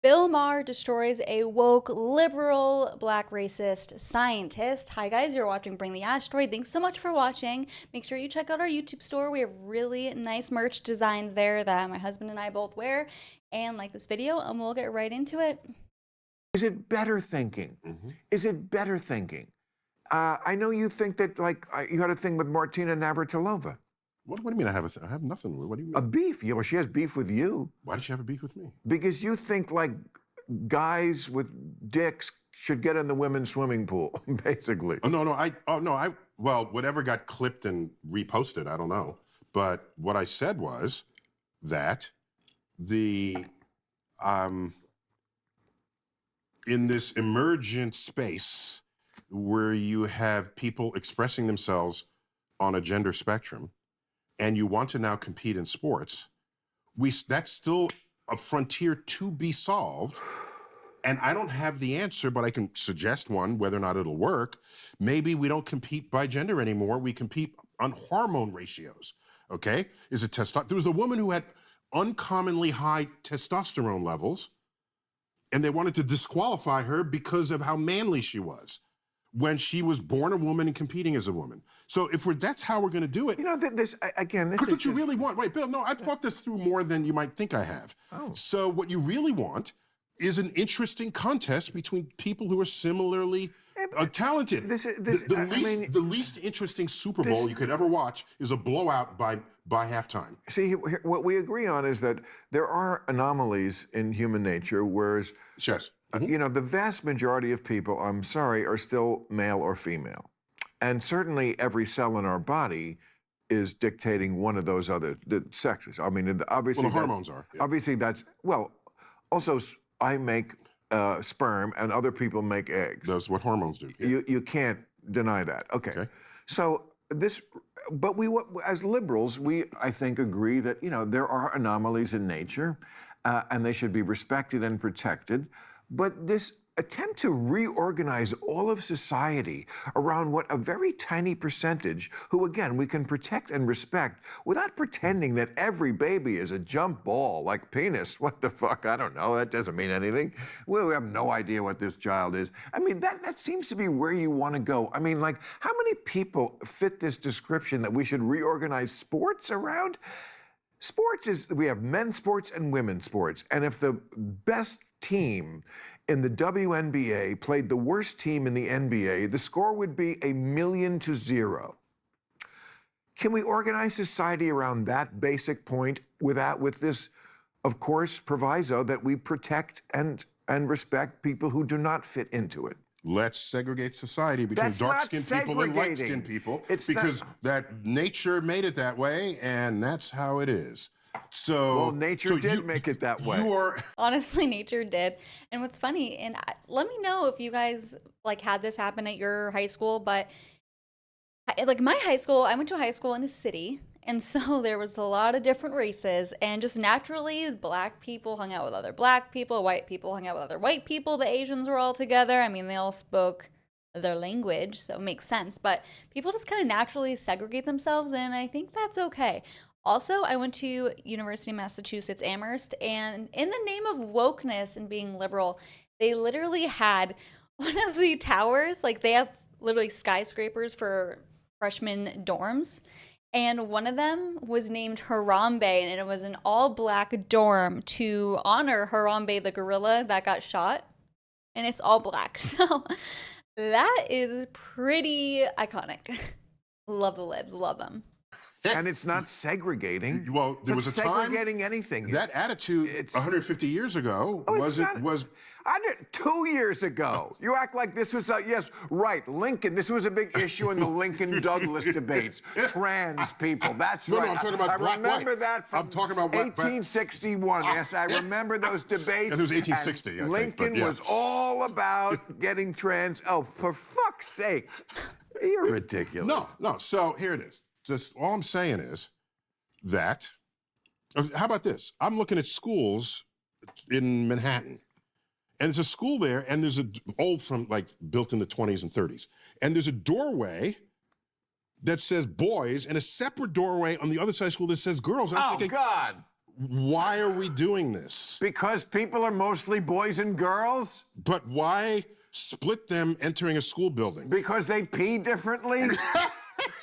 Bill Maher destroys a woke, liberal, black racist scientist. Hi guys, you're watching Bring the Asteroid. Thanks so much for watching. Make sure you check out our YouTube store. We have really nice merch designs there that my husband and I both wear. And like this video, and we'll get right into it. Is it better thinking? Is it better thinking? I know you think that, you had a thing with Martina Navratilova. What do you mean I have I have nothing? What do you mean? A beef. Well, she has beef with you. Why did she have a beef with me? Because you think, guys with dicks should get in the women's swimming pool, basically. Well, whatever got clipped and reposted, I don't know. But what I said was that in this emergent space where you have people expressing themselves on a gender spectrum, and you want to now compete in sports, that's still a frontier to be solved. And I don't have the answer, but I can suggest one, whether or not it'll work. Maybe we don't compete by gender anymore. We compete on hormone ratios, okay? There was a woman who had uncommonly high testosterone levels, and they wanted to disqualify her because of how manly she was when she was born a woman and competing as a woman. So that's how we're going to do it. You know, this is what you really want. Wait, Bill, no, I've thought this through more than you might think I have. Oh. So what you really want is an interesting contest between people who are similarly talented. The least interesting Super Bowl you could ever watch is a blowout by halftime. See, what we agree on is that there are anomalies in human nature, whereas yes. The vast majority of people, I'm sorry, are still male or female. And certainly every cell in our body is dictating one of those other sexes. I mean, obviously... Well, the hormones are. Yeah. Obviously also I make sperm and other people make eggs. That's what hormones do. Yeah. You can't deny that. Okay. So but as liberals, I think, agree that, there are anomalies in nature and they should be respected and protected. But this attempt to reorganize all of society around what a very tiny percentage, who, again, we can protect and respect without pretending that every baby is a jump ball, like penis. What the fuck? I don't know. That doesn't mean anything. We have no idea what this child is. I mean, that seems to be where you want to go. I mean, how many people fit this description that we should reorganize sports around? We have men's sports and women's sports. And if the best team in the WNBA played the worst team in the NBA, the score would be 1,000,000-0. Can we organize society around that basic point with this, of course, proviso that we protect and respect people who do not fit into it? Let's segregate society between dark-skinned people and light-skinned people because that nature made it that way, and that's how it is. Well, nature did make it that way. Honestly, nature did. And what's funny, and let me know if you guys had this happen at your high school, but my high school, I went to a high school in a city, and so there was a lot of different races, and just naturally, black people hung out with other black people, white people hung out with other white people, the Asians were all together. I mean, they all spoke their language, so it makes sense, but people just kind of naturally segregate themselves, and I think that's okay. Also, I went to University of Massachusetts Amherst, and in the name of wokeness and being liberal, they literally had one of the towers, they have literally skyscrapers for freshman dorms, and one of them was named Harambe, and it was an all-black dorm to honor Harambe the gorilla that got shot, and it's all black, so that is pretty iconic. Love the libs, love them. And it's not segregating. Well, there was a time segregating anything. That attitude 150 years ago was 2 years ago. You act like this was yes, right. Lincoln. This was a big issue in the Lincoln-Douglas debates. Trans people. That's right. No, I'm talking about black, I remember white. that from I'm talking about 1861. Yes, I remember those debates. It was 1860. Lincoln was all about getting trans. Oh, for fuck's sake! You're ridiculous. No. So here it is. Just all I'm saying is that, how about this? I'm looking at schools in Manhattan, and there's a school there, and there's built in the 20s and 30s, and there's a doorway that says boys and a separate doorway on the other side of the school that says girls. Oh, God. why are we doing this? Because people are mostly boys and girls? But why split them entering a school building? Because they pee differently?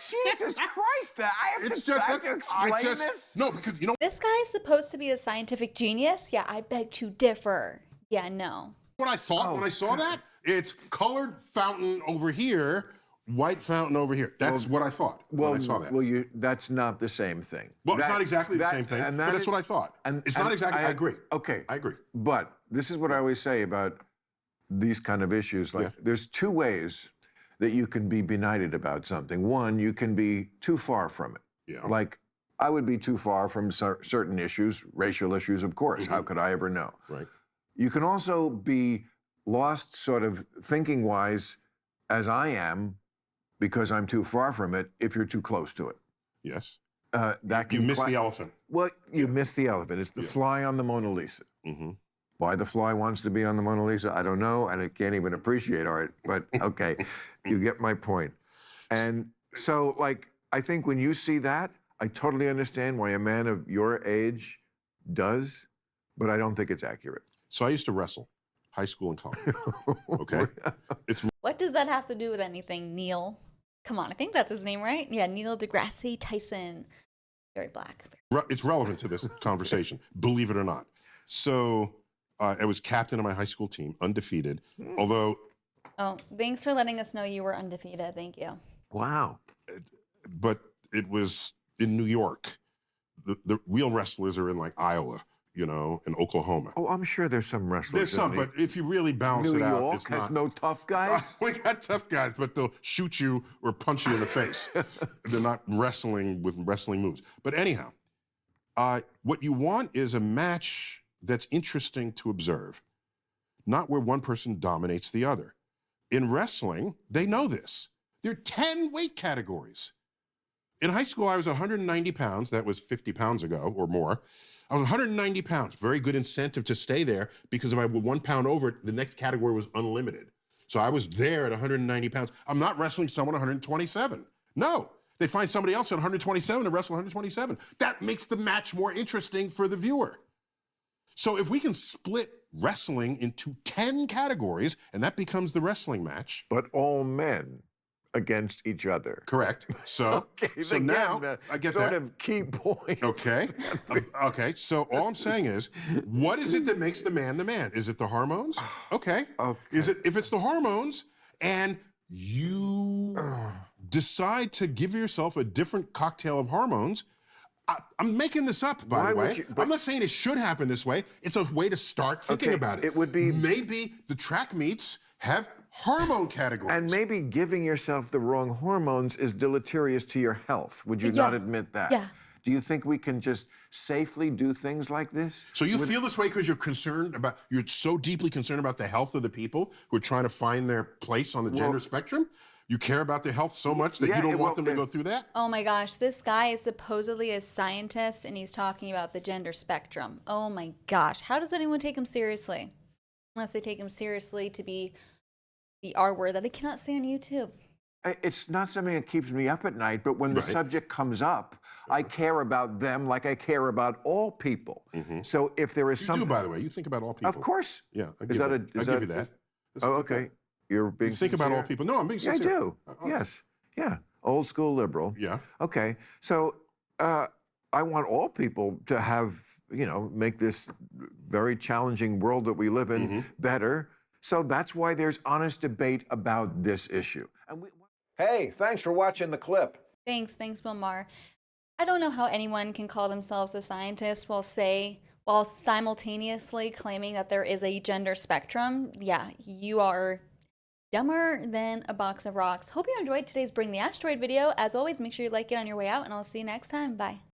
Jesus Christ, I have to explain this? No, because you know This guy is supposed to be a scientific genius? Yeah, I beg to differ. Yeah, no. what I thought when I saw that? It's colored fountain over here, white fountain over here. That's what I thought when I saw that. Well, that's not the same thing. Well, it's not exactly the same thing, but that's what I thought. It's not exactly, I agree. Okay. I agree. But this is what I always say about these kind of issues. Like, there's two ways that you can be benighted about something. One, you can be too far from it. Yeah. Like, I would be too far from certain issues, racial issues, of course. How could I ever know? Right. You can also be lost sort of thinking-wise, as I am, because I'm too far from it, if you're too close to it. Yes. That can You missed the elephant. Well, you missed the elephant. It's the fly on the Mona Lisa. Why the fly wants to be on the Mona Lisa, I don't know, and I can't even appreciate art, but okay, you get my point. And so, like, I think when you see that, I totally understand why a man of your age does, but I don't think it's accurate. So I used to wrestle, high school and college. Okay? What does that have to do with anything, Neil? Come on, I think that's his name, right? Yeah, Neil deGrasse Tyson. Very black. It's relevant to this conversation, believe it or not. So I was captain of my high school team, undefeated, although... Oh, thanks for letting us know you were undefeated. Thank you. Wow. But it was in New York. The real wrestlers are in, like, Iowa, you know, and Oklahoma. Oh, I'm sure there's some wrestlers. There's some, but if you really balance New it out, York it's has not. no tough guys? We got tough guys, but they'll shoot you or punch you in the face. They're not wrestling with wrestling moves. But anyhow, what you want is a match that's interesting to observe, not where one person dominates the other. In wrestling, they know this. There are 10 weight categories. In high school, I was 190 pounds. That was 50 pounds ago or more. I was 190 pounds. Very good incentive to stay there because if I were 1 pound over it, the next category was unlimited. So I was there at 190 pounds. I'm not wrestling someone 127. No. They find somebody else at 127 to wrestle 127. That makes the match more interesting for the viewer. So if we can split wrestling into 10 categories, and that becomes the wrestling match. But all men against each other. Correct. So, Okay, so again, now, the I get sort that. of key point. Okay. Okay. So all I'm saying is, what is it that makes the man the man? Is it the hormones? Okay. Is it, if it's the hormones and you decide to give yourself a different cocktail of hormones, I'm making this up, by the way. I'm not saying it should happen this way. It's a way to start thinking about it. It would be... Maybe the track meets have hormone categories. And maybe giving yourself the wrong hormones is deleterious to your health. Would you not admit that? Yeah. Do you think we can just safely do things like this? So you feel this way because you're so deeply concerned about the health of the people who are trying to find their place on the gender spectrum? You care about their health so much that you don't want them to go through that? Oh my gosh, this guy is supposedly a scientist and he's talking about the gender spectrum. Oh my gosh, how does anyone take him seriously? Unless they take him seriously to be the R word that I cannot say on YouTube. It's not something that keeps me up at night, but when the subject comes up, I care about them like I care about all people. So if there is something... You do, by the way. You think about all people. Of course. Yeah, I give you that. Oh, okay. You're being You think about all people. No, I'm being sincere. Yeah, I do. Yes. Yeah. Old school liberal. Yeah. Okay. So I want all people to have, make this very challenging world that we live in better. So that's why there's honest debate about this issue. Hey, thanks for watching the clip. Thanks, Bill Maher. I don't know how anyone can call themselves a scientist while simultaneously claiming that there is a gender spectrum. Yeah, you are dumber than a box of rocks. Hope you enjoyed today's Bring the Asteroid video. As always, make sure you like it on your way out, and I'll see you next time. Bye.